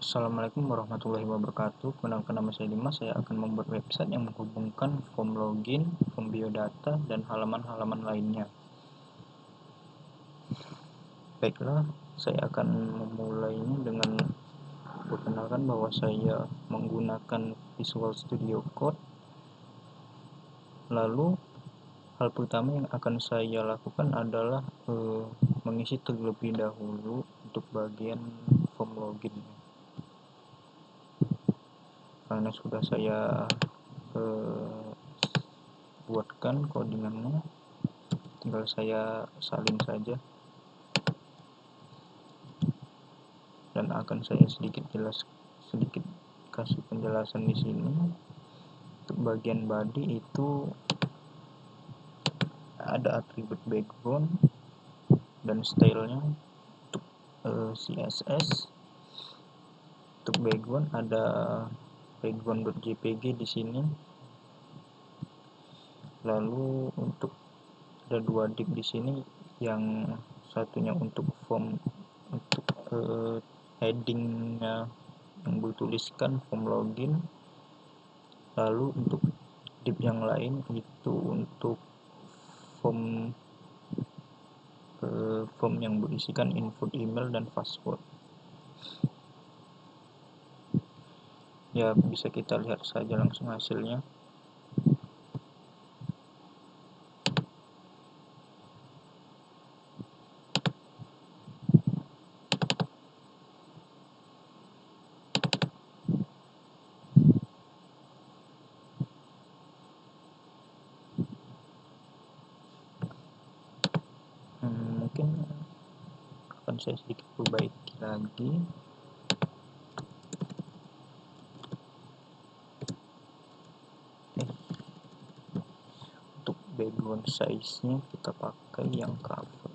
Assalamualaikum warahmatullahi wabarakatuh. Kenalkan, nama saya Dimas. Saya akan membuat website yang menghubungkan form login, form biodata, dan halaman-halaman lainnya. Baiklah, saya akan memulainya dengan perkenalkan bahwa saya menggunakan Visual Studio Code. Lalu, hal pertama yang akan saya lakukan adalah mengisi terlebih dahulu untuk bagian form login. Karena sudah saya buatkan codingannya, tinggal saya salin saja, dan akan saya sedikit kasih penjelasan di sini. Untuk bagian body itu ada atribut background dan stylenya. Untuk CSS, untuk background ada background.jpg di sini. Lalu untuk ada dua div di sini, yang satunya untuk form, untuk headingnya yang bertuliskan form login. Lalu untuk div yang lain itu untuk form yang berisikan input email dan password. Ya, bisa kita lihat saja langsung hasilnya. Mungkin akan saya sedikit perbaiki lagi. Untuk background size-nya kita pakai yang cover.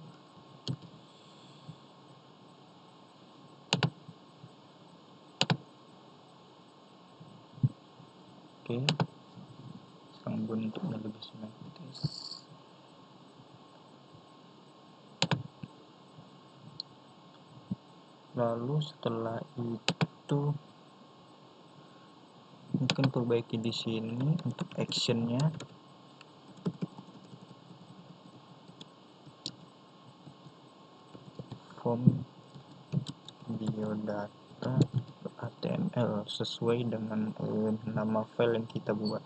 Oke, sang bentuknya lebih simetris. Lalu setelah itu mungkin perbaiki di sini untuk actionnya. Form biodata HTML sesuai dengan nama file yang kita buat.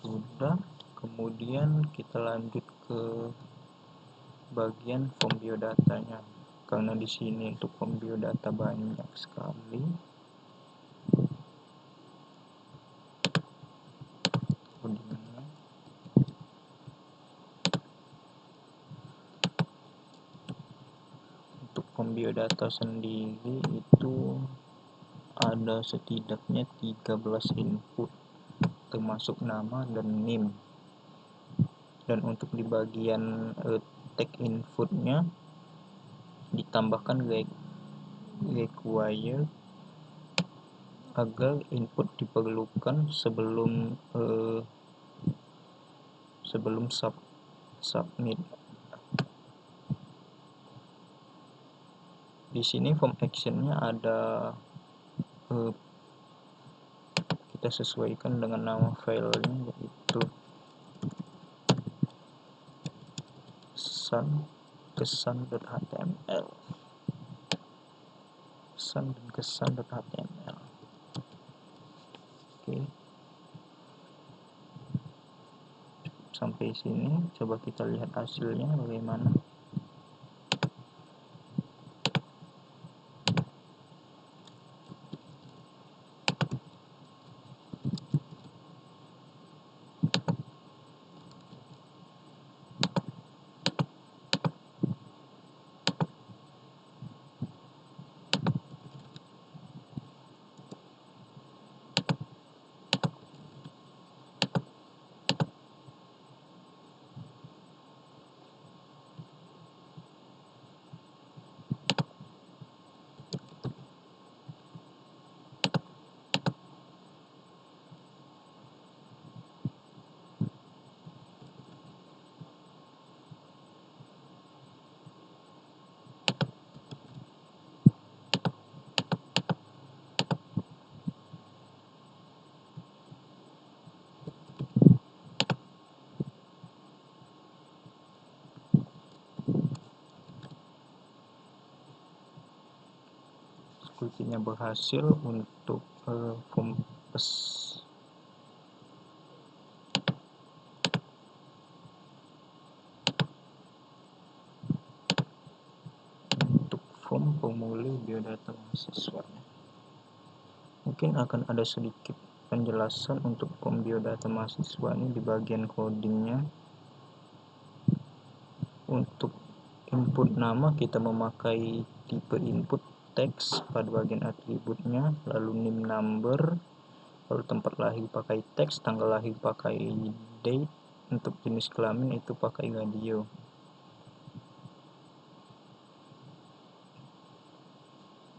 Sudah, kemudian kita lanjut ke bagian form biodatanya. Karena di sini untuk form biodata banyak sekali. Untuk form biodata sendiri itu ada setidaknya 13 input, termasuk nama dan name. Dan untuk di bagian tag inputnya ditambahkan require agar input diperlukan sebelum submit. Di sini form actionnya ada kita sesuaikan dengan nama filenya, yaitu kesan.html. Oke, sampai sini coba kita lihat hasilnya bagaimana. sepertinya berhasil untuk form formulir biodata mahasiswa. Mungkin akan ada sedikit penjelasan untuk form biodata mahasiswa ini di bagian codingnya. Untuk input nama kita memakai tipe input teks pada bagian atributnya, lalu name number, lalu tempat lahir pakai teks, tanggal lahir pakai date, untuk jenis kelamin itu pakai radio.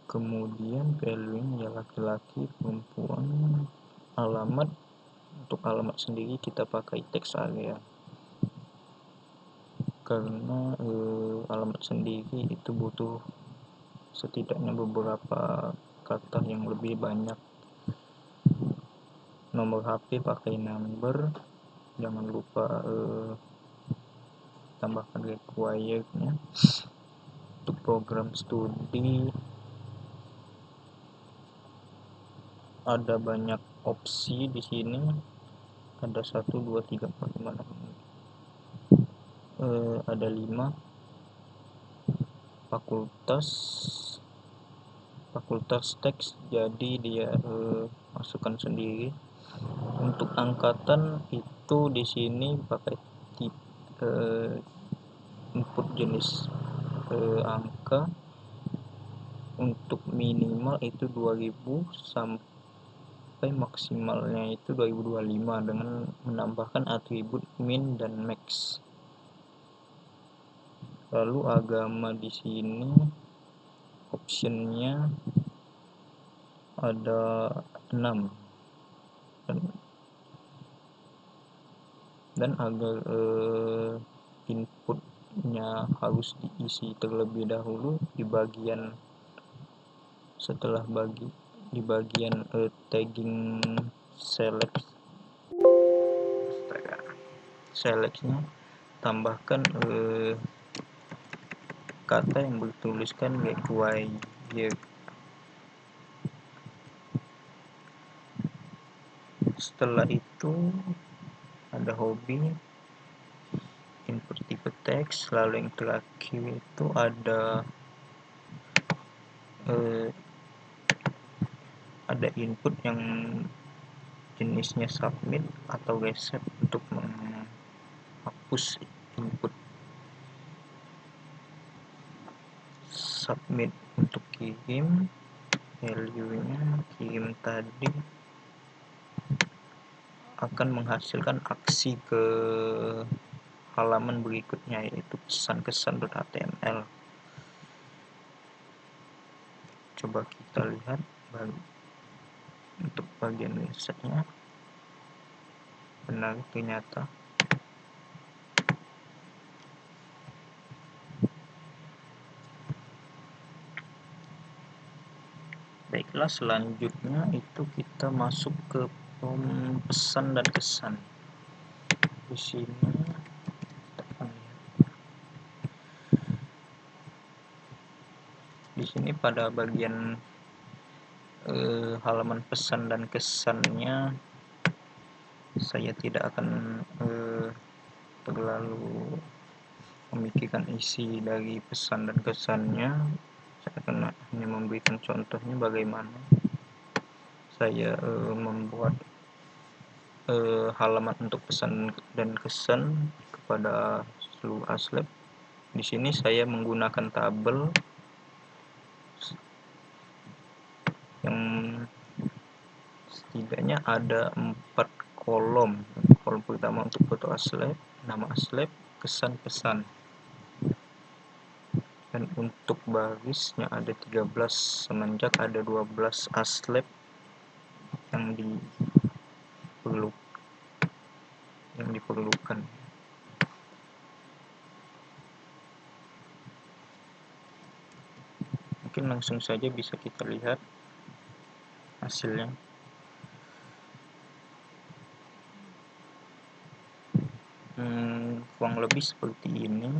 Kemudian value-nya laki-laki, perempuan, alamat, untuk alamat sendiri kita pakai teks area. Karena alamat sendiri itu butuh setidaknya beberapa kata yang lebih banyak. Nomor HP pakai number, jangan lupa tambahkan required-nya. Untuk program studi ada banyak opsi di sini, ada 1 2 3 4 5 6, ada 5 fakultas teks, jadi dia masukkan sendiri. Untuk angkatan itu di sini pakai input jenis angka. Untuk minimal itu 2000 sampai maksimalnya itu 2025 dengan menambahkan atribut min dan max. Lalu agama di sini optionnya ada 6, dan agar inputnya harus diisi terlebih dahulu di bagian di bagian tagging selectnya tambahkan kata yang bertuliskan required. Setelah itu ada hobi, input tipe teks, lalu yang terakhir itu ada input yang jenisnya submit atau reset untuk menghapus input. Submit untuk kirim, value-nya kirim tadi akan menghasilkan aksi ke halaman berikutnya, yaitu pesan-kesan.html. Coba kita lihat untuk bagian resetnya, benar ternyata. Baiklah, selanjutnya itu kita masuk ke form pesan dan kesan. Di sini pada bagian halaman pesan dan kesannya saya tidak akan terlalu memikirkan isi dari pesan dan kesannya. Saya akan hanya memberikan contohnya bagaimana saya membuat halaman untuk pesan dan kesan kepada seluruh aslab. Di sini saya menggunakan tabel yang setidaknya ada 4 kolom. Kolom pertama untuk foto aslab, nama aslab, kesan pesan. Dan untuk barisnya ada 13 semenjak ada 12 aslab yang diperlukan. Mungkin langsung saja bisa kita lihat hasilnya. Kurang lebih seperti ini,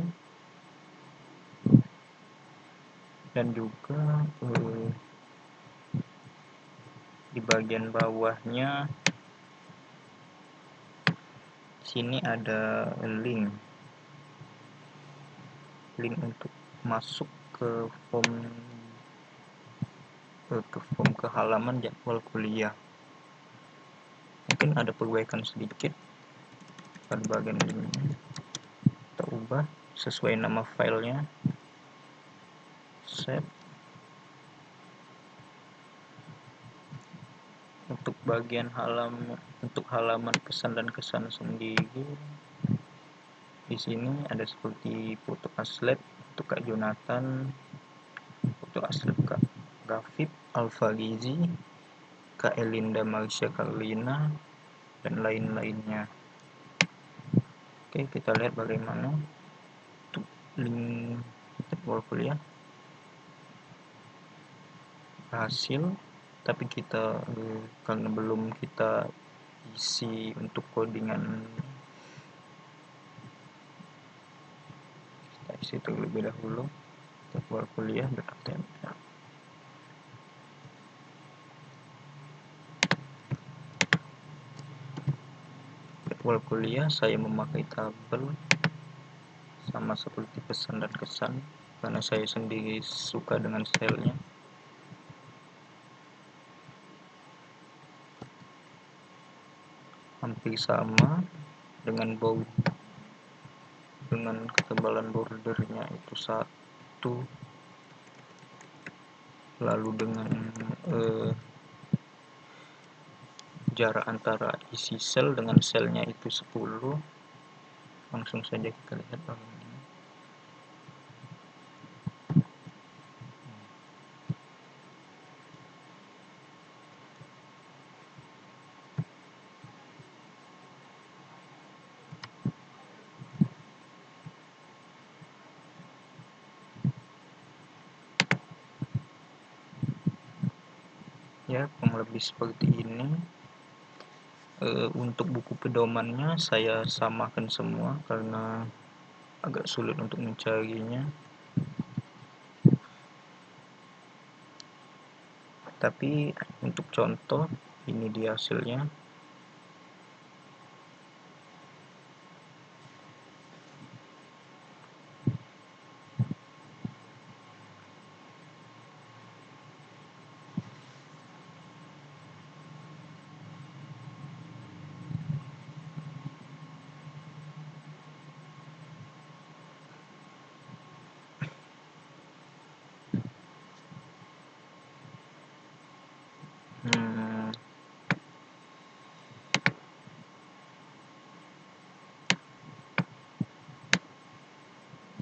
dan juga Di bagian bawahnya sini ada link untuk masuk ke ke halaman jadwal kuliah. Mungkin ada perbaikan sedikit pada bagian ini. Kita ubah sesuai nama filenya, save. Untuk bagian halaman pesan dan kesan sendiri, di sini ada seperti foto aslep untuk Kak Jonathan, foto aslep Kak Gafib, Alfa Gizi, Kak Elinda Marsha Carlina, dan lain-lainnya. Oke, kita lihat bagaimana untuk link jadwal kuliah. Hasil, tapi kita karena belum kita isi untuk codingan, kita isi terlebih dahulu jadwal kuliah .html. Jadwal kuliah saya memakai tabel sama seperti pesan dan kesan karena saya sendiri suka dengan stylenya. Hampir sama dengan ketebalan bordernya itu 1, lalu dengan jarak antara isi sel dengan selnya itu 10. Langsung saja kita lihat bagaimana. Ya, kurang lebih seperti ini. Untuk buku pedomannya saya samakan semua karena agak sulit untuk mencarinya. Tapi untuk contoh, ini dia hasilnya.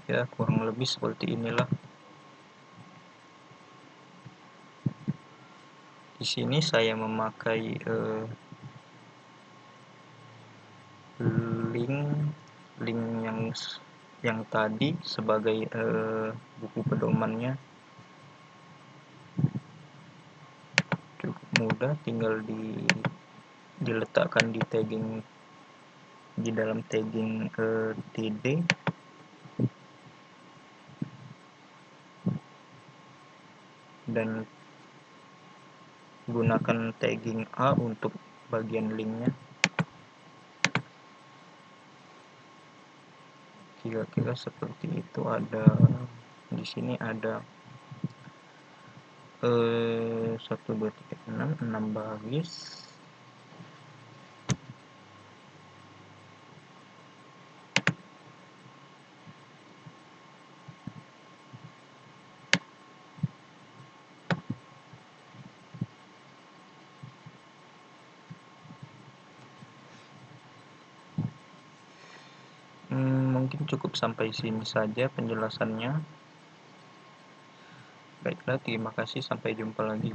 Ya, kurang lebih seperti inilah. Di sini saya memakai link yang tadi sebagai buku pedomannya. Cukup mudah, tinggal diletakkan di dalam tagging TD, dan gunakan tagging A untuk bagian linknya. Kira-kira seperti itu. Di sini ada 1, 2, 3, 6 baris. Mungkin cukup sampai sini saja penjelasannya. Baiklah, terima kasih, sampai jumpa lagi.